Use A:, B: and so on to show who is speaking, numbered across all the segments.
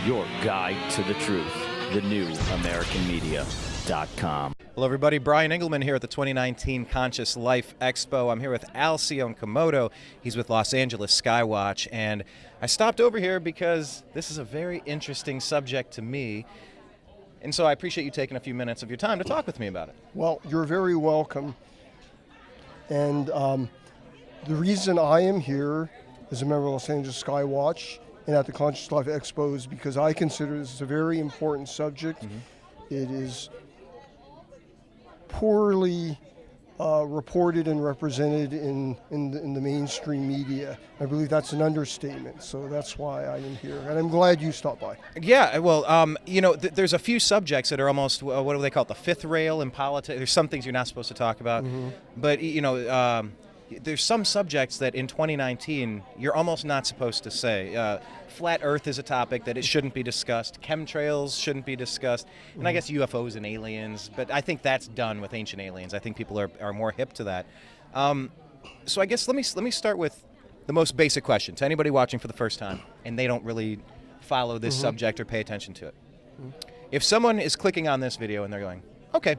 A: your guide to the truth. TheNewAmericanMedia.com.
B: Hello, everybody. Brian Engelman here at the 2019 Conscious Life Expo. I'm here with Alcyone Komoto. He's with Los Angeles Skywatch. And I stopped over here because this is a very interesting subject to me. And so I appreciate you taking a few minutes of your time to talk with me about it.
C: Well, you're very welcome. And the reason I am here as a member of Los Angeles Skywatch and at the Conscious Life Expo is because I consider this a very important subject. It is poorly reported and represented in the mainstream media. I believe that's an understatement, so that's why I am here. And I'm glad you stopped by.
B: Yeah, well, there's a few subjects that are almost, what do they call it, the fifth rail in politics. There's some things you're not supposed to talk about. But, there's some subjects that in 2019 you're almost not supposed to say. Flat Earth is a topic that it shouldn't be discussed. Chemtrails shouldn't be discussed. And I guess UFOs and aliens, but I think that's done with Ancient Aliens. I think people are more hip to that. So I guess let me start with the most basic question to anybody watching for the first time and they don't really follow this subject or pay attention to it. If someone is clicking on this video and they're going, okay,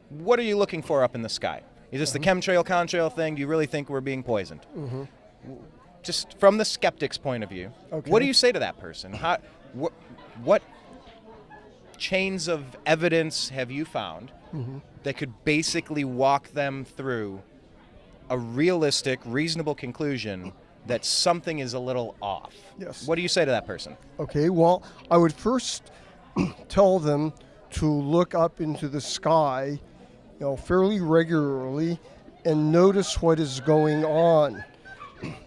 B: what are you looking for up in the sky? Is this the chemtrail, contrail thing? Do you really think we're being poisoned? Just from the skeptic's point of view, what do you say to that person? What chains of evidence have you found that could basically walk them through a realistic, reasonable conclusion that something is a little off?
C: Yes.
B: What do you say to that person?
C: Okay, well, I would first tell them to look up into the sky, fairly regularly and notice what is going on.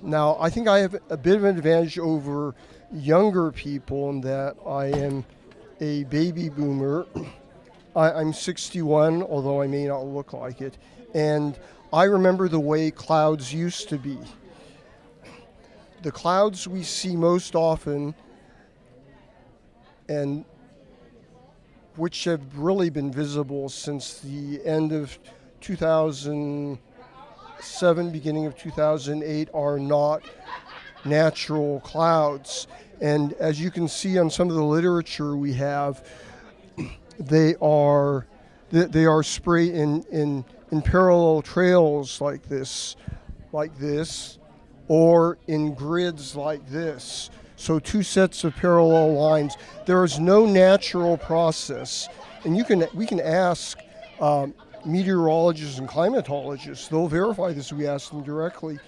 C: Now, I think I have a bit of an advantage over younger people in that I am a baby boomer. I'm 61, although I may not look like it. And I remember the way clouds used to be. The clouds we see most often, and which have really been visible since the end of 2007, beginning of 2008, are not natural clouds. And as you can see on some of the literature we have, they are sprayed in parallel trails like this, or in grids like this. So two sets of parallel lines. There is no natural process, and we can ask meteorologists and climatologists. They'll verify this. We ask them directly.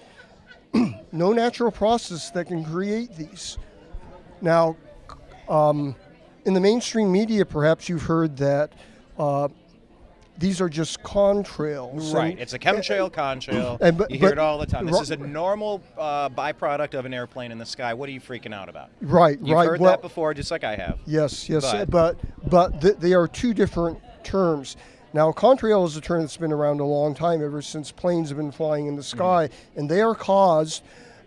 C: No natural process that can create these. Now, in the mainstream media, perhaps you've heard that these are just contrails.
B: Right, it's a chemtrail, contrail. You hear it all the time. This is a normal byproduct of an airplane in the sky. What are you freaking out about? You've heard that before, just like I have.
C: Yes, but they are two different terms. Now, contrail is a term that's been around a long time, ever since planes have been flying in the sky, and they are caused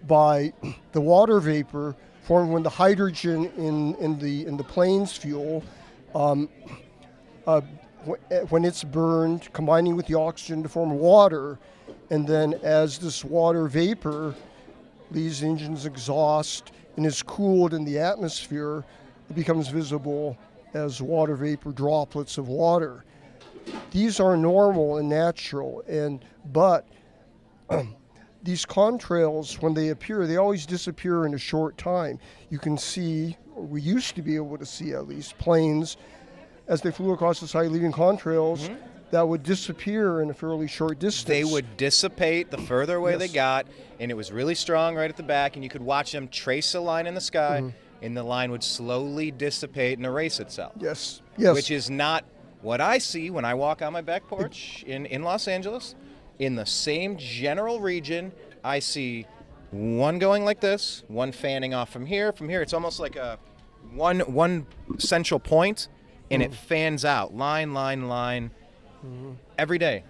C: by the water vapor formed when the hydrogen in the plane's fuel when it's burned, combining with the oxygen to form water, and then as this water vapor leaves the engine's exhaust and is cooled in the atmosphere, it becomes visible as water vapor droplets of water. These are normal and natural, but these contrails, when they appear, they always disappear in a short time. You can see, or we used to be able to see at least, planes as they flew across the sky leaving contrails that would disappear in a fairly short distance.
B: They would dissipate the further away they got, and it was really strong right at the back, and you could watch them trace a line in the sky, and the line would slowly dissipate and erase itself.
C: Yes.
B: Which is not what I see when I walk on my back porch in Los Angeles. In the same general region, I see one going like this, one fanning off from here. From here, it's almost like a one central point, and it fans out, line, every day.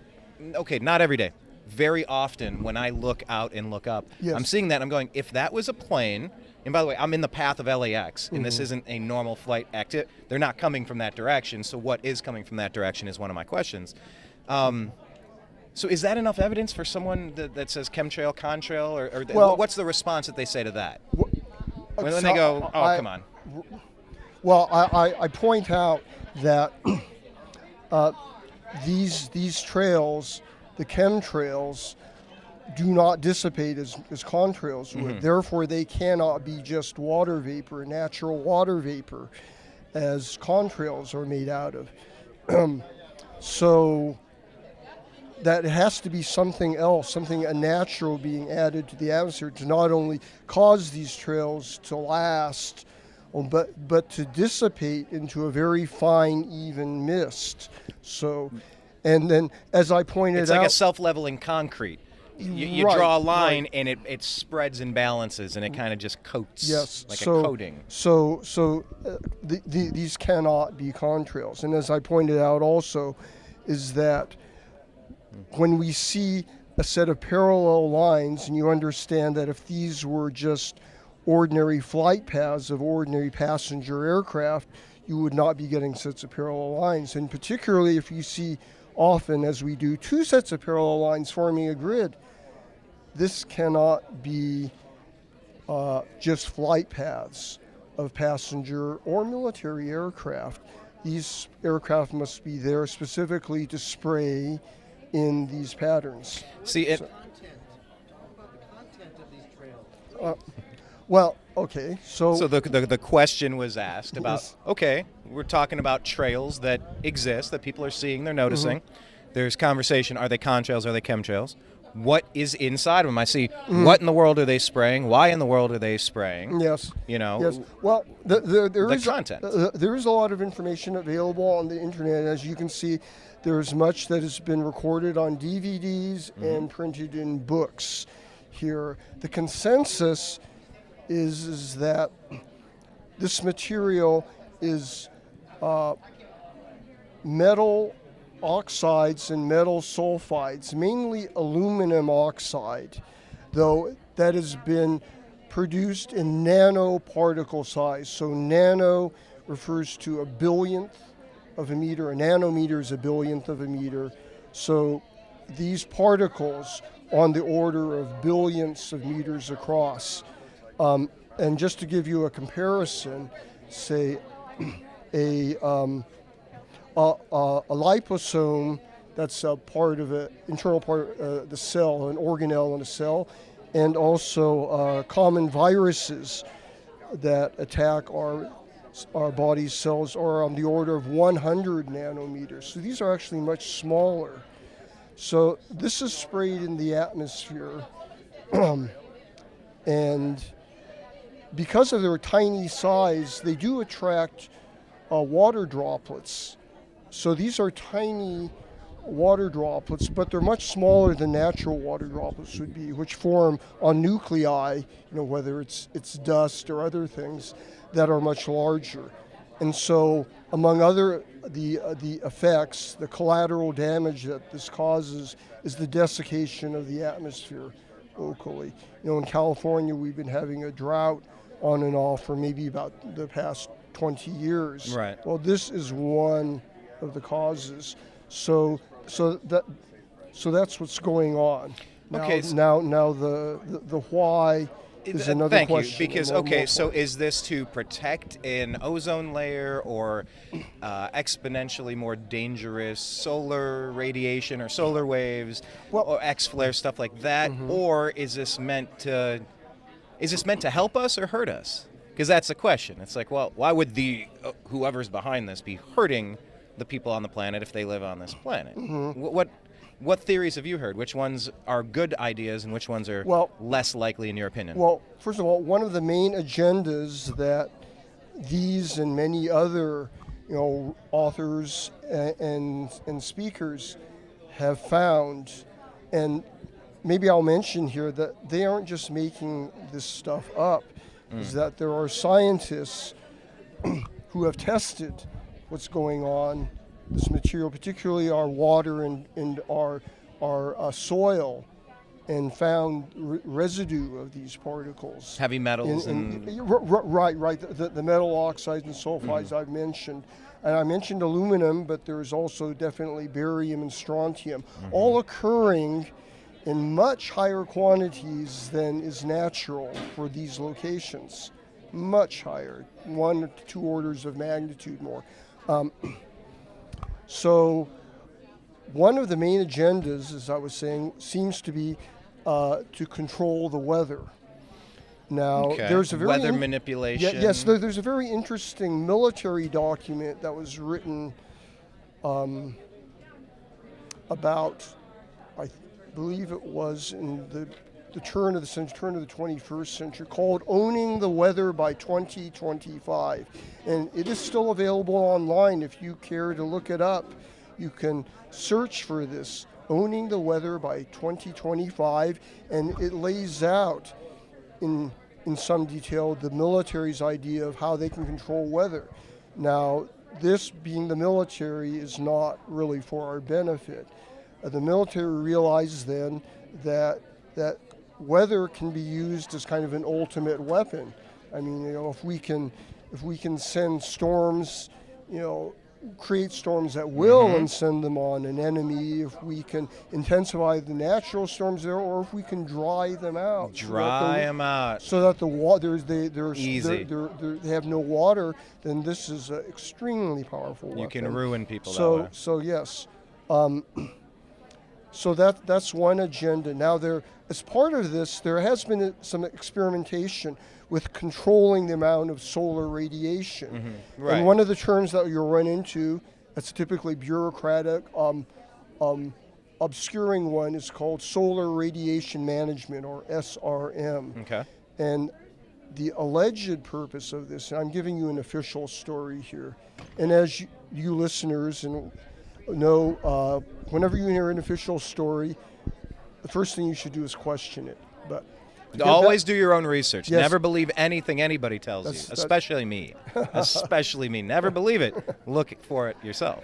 B: Okay, not every day. Very often when I look out and look up, I'm seeing that, and I'm going, if that was a plane, and by the way, I'm in the path of LAX, and this isn't a normal flight exit. They're not coming from that direction, so what is coming from that direction is one of my questions. So is that enough evidence for someone that says chemtrail, contrail, or what's the response that they say to that? When they go, come on.
C: Well, I point out that these trails, the chemtrails, do not dissipate as contrails would. Therefore, they cannot be just water vapor, natural water vapor, as contrails are made out of. So that it has to be something else, something unnatural being added to the atmosphere to not only cause these trails to last, but to dissipate into a very fine, even mist. So, and then, as I pointed out...
B: It's like a self-leveling concrete. You
C: Right,
B: draw a line,
C: right.
B: and it spreads and balances, and it kind of just coats, like
C: so,
B: a coating.
C: So these cannot be contrails. And as I pointed out also, is that when we see a set of parallel lines, and you understand that if these were just ordinary flight paths of ordinary passenger aircraft, you would not be getting sets of parallel lines. And particularly if you see often, as we do, two sets of parallel lines forming a grid, this cannot be just flight paths of passenger or military aircraft. These aircraft must be there specifically to spray in these patterns.
B: See, it.
C: Well, okay, so
B: the question was asked about,
C: Yes.
B: okay, we're talking about trails that exist, that people are seeing, they're noticing. There's conversation, are they contrails, are they chemtrails? What is inside of them? I see, what in the world are they spraying? Why in the world are they spraying?
C: Yes.
B: You know,
C: Yes. Well, there is
B: content.
C: There is a lot of information available on the internet. As you can see, there's much that has been recorded on DVDs and printed in books here. The consensus is that this material is metal oxides and metal sulfides, mainly aluminum oxide, though that has been produced in nanoparticle size. So nano refers to a billionth of a meter. A nanometer is a billionth of a meter. So these particles on the order of billions of meters across. And just to give you a comparison, say a liposome, that's a part of an internal part of the cell, an organelle in a cell, and also common viruses that attack our body's cells are on the order of 100 nanometers. So these are actually much smaller. So this is sprayed in the atmosphere, and because of their tiny size, they do attract water droplets. So these are tiny water droplets, but they're much smaller than natural water droplets would be, which form on nuclei, whether it's dust or other things that are much larger. And so, among other the effects, the collateral damage that this causes is the desiccation of the atmosphere locally. In California, we've been having a drought on and off for maybe about the past 20 years.
B: Right.
C: Well, this is one of the causes. So that's what's going on. Now,
B: Okay.
C: Now the why is another
B: Thank
C: question.
B: you. Because,
C: More
B: so is this to protect an ozone layer or exponentially more dangerous solar radiation or solar waves or X-flare, stuff like that? Or is this meant to help us or hurt us? Because that's the question. It's like, well, why would whoever's behind this be hurting the people on the planet if they live on this planet? What theories have you heard? Which ones are good ideas and which ones are less likely in your opinion?
C: Well, first of all, one of the main agendas that these and many other authors and speakers have found, and maybe I'll mention here that they aren't just making this stuff up, is that there are scientists who have tested what's going on, this material, particularly our water and our soil, and found residue of these particles.
B: Heavy metals
C: Right. The metal oxides and sulfides I've mentioned. And I mentioned aluminum, but there's also definitely barium and strontium, all occurring in much higher quantities than is natural for these locations. much higher, 1 to 2 orders of magnitude more. So one of the main agendas, as I was saying, seems to be to control the weather. Now, there's a very
B: weather manipulation.
C: Yes, there's a very interesting military document that was written about, I believe it was in the turn of the 21st century, called Owning the Weather by 2025. And it is still available online. If you care to look it up, you can search for this, Owning the Weather by 2025, and it lays out in some detail the military's idea of how they can control weather. Now, this being the military is not really for our benefit. The military realizes then that weather can be used as kind of an ultimate weapon. I mean, if we can send storms, create storms at will and send them on an enemy, if we can intensify the natural storms there, or if we can dry them out. So that the water, they have no water, then this is an extremely powerful weapon.
B: You can ruin people that way.
C: So yes. So that's one agenda. Now, as part of this, there has been some experimentation with controlling the amount of solar radiation.
B: Right.
C: And one of the terms that you'll run into, that's typically bureaucratic, obscuring one, is called solar radiation management, or SRM.
B: Okay.
C: And the alleged purpose of this, and I'm giving you an official story here, and as you listeners know, whenever you hear an official story, the first thing you should do is question it. But
B: always do your own research.
C: Yes.
B: Never believe anything anybody tells you, especially me. Especially me. Never believe it. Look for it yourself.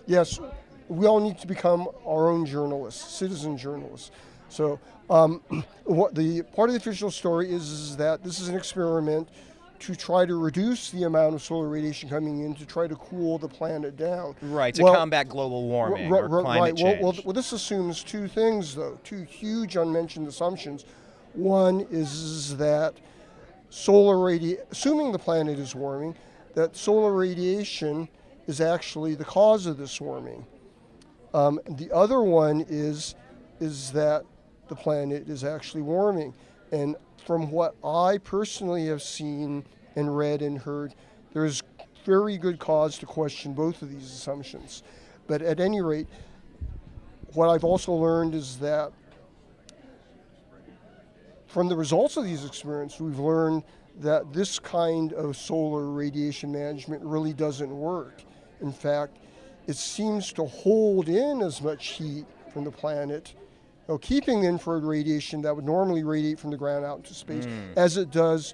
C: Yes, we all need to become our own journalists, citizen journalists. So what the part of the official story is that this is an experiment to try to reduce the amount of solar radiation coming in to try to cool the planet down.
B: Right, to combat global warming or climate change.
C: Well, this assumes two things, though, two huge unmentioned assumptions. One is that assuming the planet is warming, that solar radiation is actually the cause of this warming. The other one is that the planet is actually warming. And from what I personally have seen and read and heard, there's very good cause to question both of these assumptions. But at any rate, what I've also learned is that from the results of these experiments, we've learned that this kind of solar radiation management really doesn't work. In fact, it seems to hold in as much heat from the planet, keeping the infrared radiation that would normally radiate from the ground out into space, as it does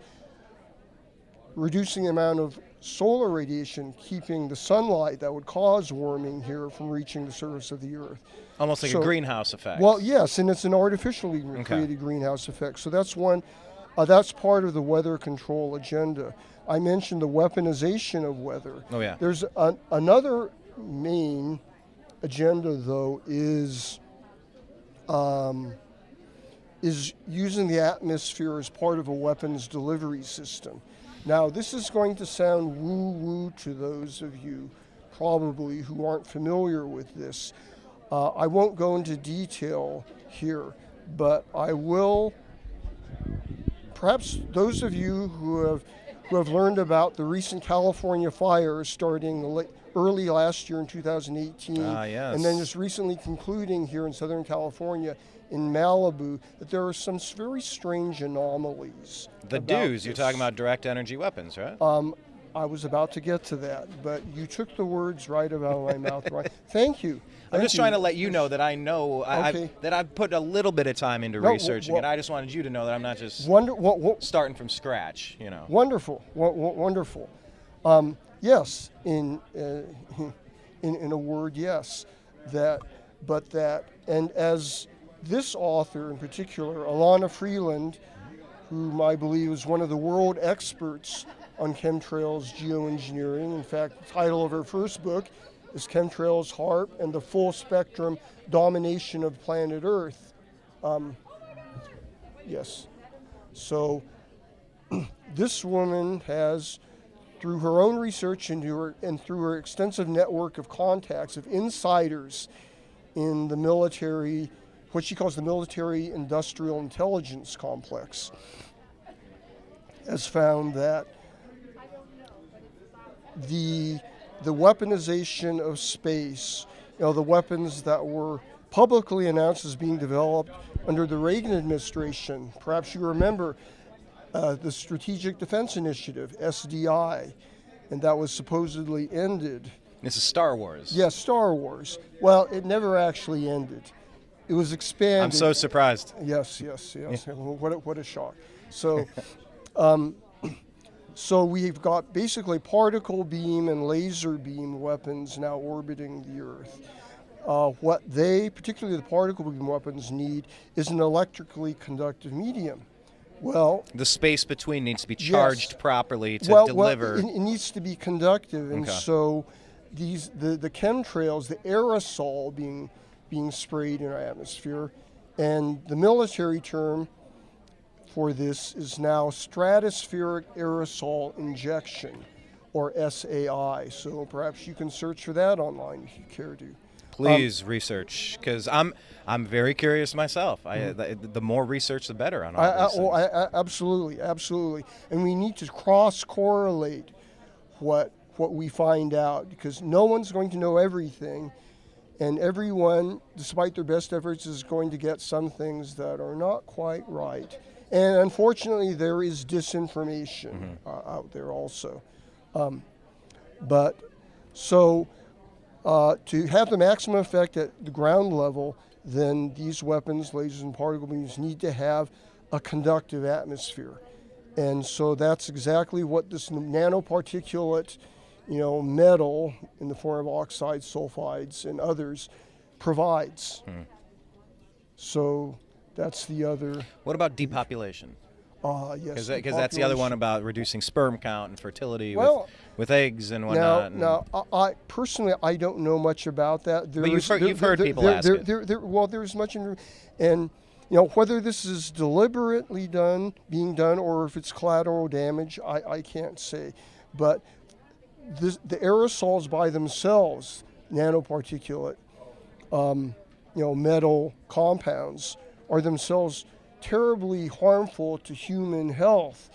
C: reducing the amount of solar radiation, keeping the sunlight that would cause warming here from reaching the surface of the Earth.
B: Almost like a greenhouse effect.
C: Well, yes, and it's an artificially created greenhouse effect. So that's one. That's part of the weather control agenda. I mentioned the weaponization of weather.
B: Oh, yeah.
C: There's another main agenda, though, is using the atmosphere as part of a weapons delivery system. Now, this is going to sound woo-woo to those of you probably who aren't familiar with this. I won't go into detail here, but I will. Perhaps those of you who have learned about the recent California fires starting early last year in 2018,
B: yes.
C: and then just recently concluding here in Southern California in Malibu, that there are some very strange anomalies.
B: The DEWs, you're talking about direct energy weapons, right?
C: I was about to get to that, but you took the words right out of my mouth. Right? Thank you.
B: I'm just trying to let you know that I know that I've put a little bit of time into researching it. I just wanted you to know that I'm not just starting from scratch.
C: Wonderful, wonderful. Yes, in a word, yes. And as this author in particular, Alana Freeland, whom I believe is one of the world experts on chemtrails geoengineering. In fact, the title of her first book is Chemtrails, HAARP, and the Full Spectrum Domination of Planet Earth. Yes. So this woman has, through her own research and through her extensive network of contacts, of insiders in the military, what she calls the military industrial intelligence complex, has found that the weaponization of space, the weapons that were publicly announced as being developed under the Reagan administration, perhaps you remember the Strategic Defense Initiative, SDI, and that was supposedly ended.
B: This is Star Wars.
C: Yes, Star Wars. Well, it never actually ended. It was expanded.
B: I'm so surprised.
C: Yes. What a shock. So, so we've got basically particle beam and laser beam weapons now orbiting the Earth. What they, particularly the particle beam weapons, need is an electrically conductive medium. Well,
B: the space between needs to be charged properly to deliver.
C: Well, it needs to be conductive, and
B: Okay.
C: so the chemtrails, the aerosol being sprayed in our atmosphere, and the military term for this is now stratospheric aerosol injection, or SAI. So perhaps you can search for that online if you care to.
B: Please research, because I'm very curious myself. The more research, the better on all these things.
C: Absolutely, and we need to cross-correlate what we find out, because no one's going to know everything, and everyone, despite their best efforts, is going to get some things that are not quite right. And unfortunately, there is disinformation out there also. To have the maximum effect at the ground level, then these weapons, lasers and particle beams, need to have a conductive atmosphere. And so that's exactly what this nanoparticulate, metal in the form of oxides, sulfides, and others provides. So that's the other.
B: What about depopulation?
C: Yes.
B: Because that's the other one about reducing sperm count and fertility with eggs and whatnot.
C: Now, I personally, I don't know much about that.
B: But you've heard people ask it.
C: Well, there's much, and whether this is deliberately being done, or if it's collateral damage, I can't say. But the aerosols by themselves, nanoparticulate, metal compounds, are themselves terribly harmful to human health,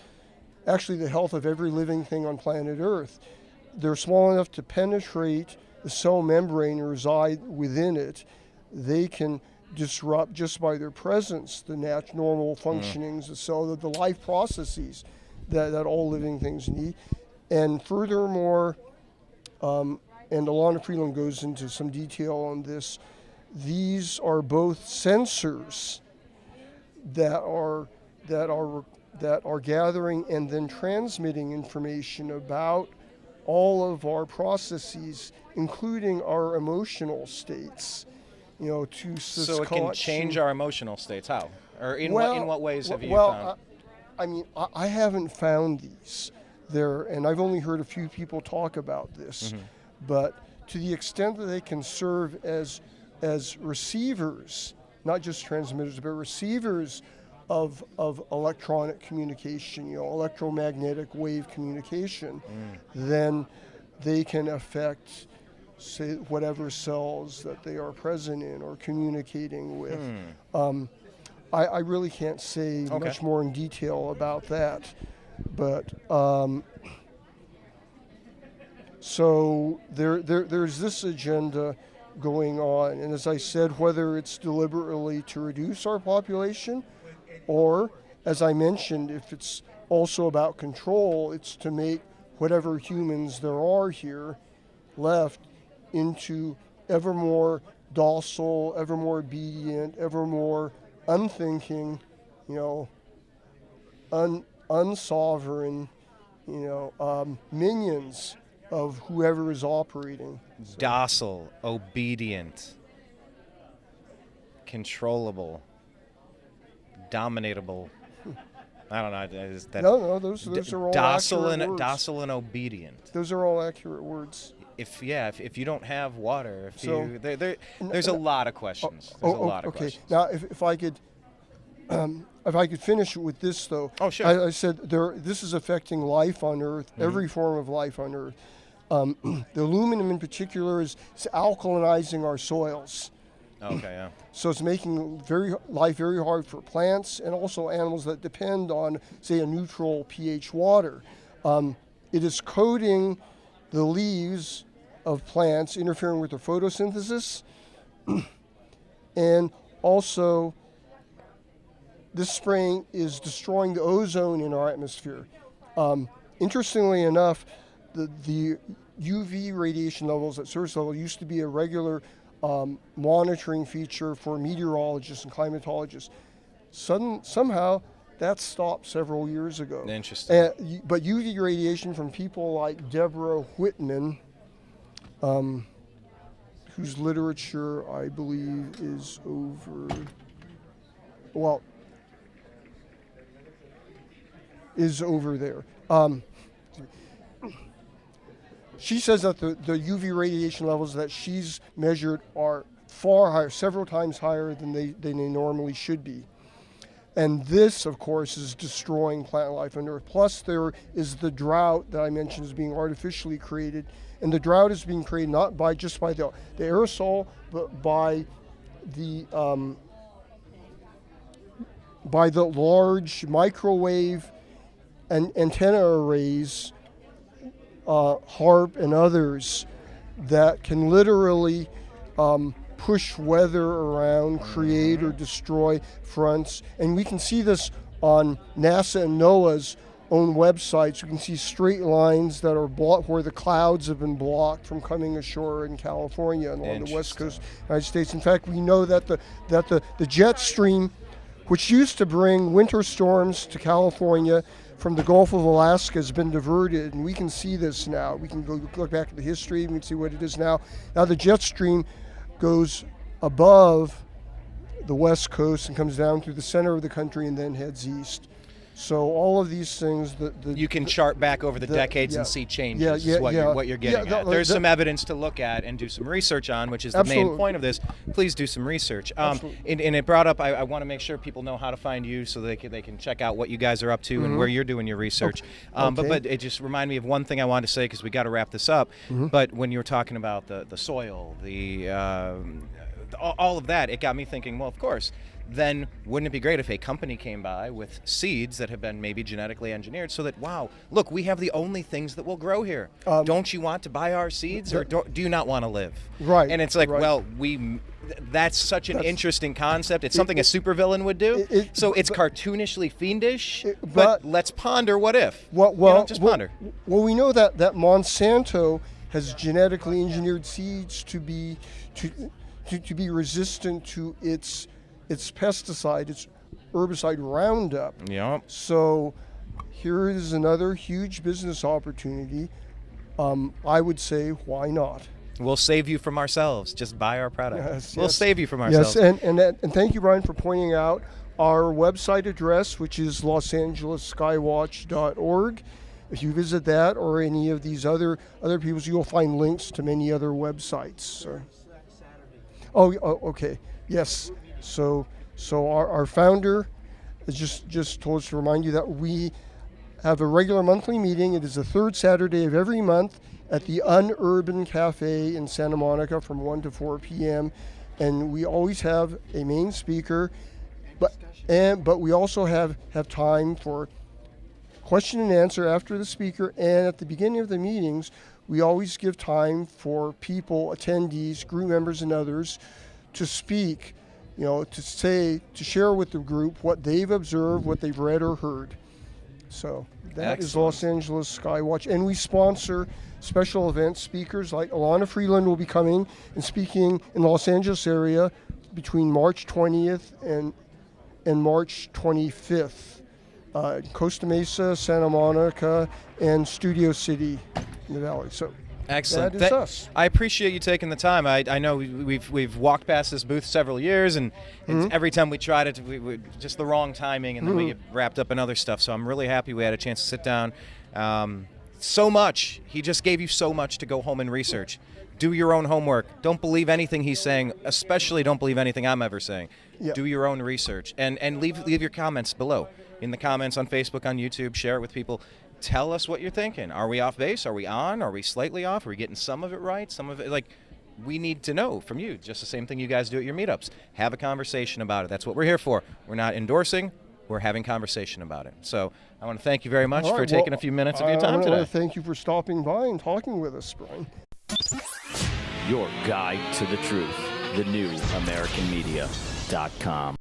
C: actually the health of every living thing on planet Earth. They're small enough to penetrate the cell membrane and reside within it. They can disrupt, just by their presence, the normal functionings of the life processes that all living things need. And furthermore, and Alana Freeland goes into some detail on this, these are both sensors that are gathering and then transmitting information about all of our processes, including our emotional states.
B: So it can change our emotional states. How? Or in what ways have you found?
C: I haven't found these there, and I've only heard a few people talk about this. But to the extent that they can serve as receivers, not just transmitters, but receivers of electronic communication, electromagnetic wave communication, then they can affect, say, whatever cells that they are present in or communicating with. I really can't say much more in detail about that, but so there's this agenda going on, and as I said, whether it's deliberately to reduce our population, or, as I mentioned, if it's also about control, it's to make whatever humans there are here left into ever more docile, ever more obedient, ever more unthinking, unsovereign, minions of whoever is operating. So.
B: Docile, obedient, controllable, dominatable. I don't know. Is that
C: those are all
B: docile
C: accurate words.
B: Docile and obedient.
C: Those are all accurate words.
B: If you don't have water, there's a lot of questions. There's a lot of questions.
C: Now, if I could if I could finish with this, though.
B: Oh, sure.
C: I said this is affecting life on Earth, every form of life on Earth. The aluminum in particular is alkalinizing our soils.
B: Okay, yeah.
C: So it's making life very hard for plants and also animals that depend on, say, a neutral pH water. It is coating the leaves of plants, interfering with their photosynthesis, and also this spraying is destroying the ozone in our atmosphere. Interestingly enough, the UV radiation levels at surface level used to be a regular monitoring feature for meteorologists and climatologists. Somehow that stopped several years ago.
B: Interesting.
C: But UV radiation from people like Deborah Whitman, whose literature I believe is over there. She says that the UV radiation levels that she's measured are far higher, several times higher than they normally should be. And this, of course, is destroying plant life on Earth. Plus, there is the drought that I mentioned is being artificially created. And the drought is being created not just by the aerosol, but by the large microwave and antenna arrays, HARP and others, that can literally push weather around, create or destroy fronts. And we can see this on NASA and NOAA's own websites. You can see straight lines that are blocked, where the clouds have been blocked from coming ashore in California and along the west coast of the United States. In fact, we know that the jet stream, which used to bring winter storms to California from the Gulf of Alaska, has been diverted, and we can see this now. We can go look back at the history, and we can see what it is now. Now the jet stream goes above the west coast and comes down through the center of the country and then heads east. So all of these things,
B: you can chart back over the decades and see changes. What you're getting at. There's some evidence to look at and do some research on, which is the main point of this. Please do some research. And it brought up, I want to make sure people know how to find you so they can check out what you guys are up to and where you're doing your research. But it just reminded me of one thing I wanted to say, because we got to wrap this up. But when you were talking about the soil, all of that, it got me thinking, well, of course, then wouldn't it be great if a company came by with seeds that have been maybe genetically engineered, so that, wow, look, we have the only things that will grow here. Don't you want to buy our seeds, or do you not want to live?
C: Right.
B: And it's like, well, that's such an interesting concept. It's something a supervillain would do. So it's cartoonishly fiendish, but let's ponder what if. Just ponder.
C: Well, we know that Monsanto has genetically engineered seeds to be resistant to its pesticide, its herbicide Roundup.
B: Yep. So
C: here is another huge business opportunity. I would say, why not?
B: We'll save you from ourselves. Just buy our product.
C: Yes,
B: we'll save you from ourselves.
C: Yes, and thank you, Brian, for pointing out our website address, which is losangelesskywatch.org. If you visit that or any of these other people's, you'll find links to many other websites. So. Oh, okay. Yes. So our founder has just told us to remind you that we have a regular monthly meeting. It is the third Saturday of every month at the Unurban Cafe in Santa Monica from 1 to 4 p.m. And we always have a main speaker, but we also have time for question and answer after the speaker. And at the beginning of the meetings, we always give time for people, attendees, group members, and others to speak. To share with the group what they've observed, what they've read or heard. So that is Los Angeles Skywatch. And we sponsor special event speakers, like Alana Freeland will be coming and speaking in the Los Angeles area between March 20th and March 25th. Costa Mesa, Santa Monica, and Studio City in the Valley. So
B: excellent.
C: That is us.
B: I appreciate you taking the time. I know we've walked past this booth several years, and every time we tried it, we just the wrong timing, and then we get wrapped up in other stuff. So I'm really happy we had a chance to sit down. so much. He just gave you so much to go home and research. Do your own homework. Don't believe anything he's saying, especially don't believe anything I'm ever saying.
C: Yeah.
B: Do your own research and leave your comments below. In the comments on Facebook, on YouTube, share it with people. Tell us what you're thinking. Are we off base? Are we on? Are we slightly off? Are we getting some of it right? Some of it, like, we need to know from you. Just the same thing you guys do at your meetups. Have a conversation about it. That's what we're here for. We're not endorsing. We're having conversation about it. So I want to thank you very much for taking a few minutes of your time today.
C: Thank you for stopping by and talking with us, Brian.
A: Your guide to the truth. TheNewAmericanMedia.com.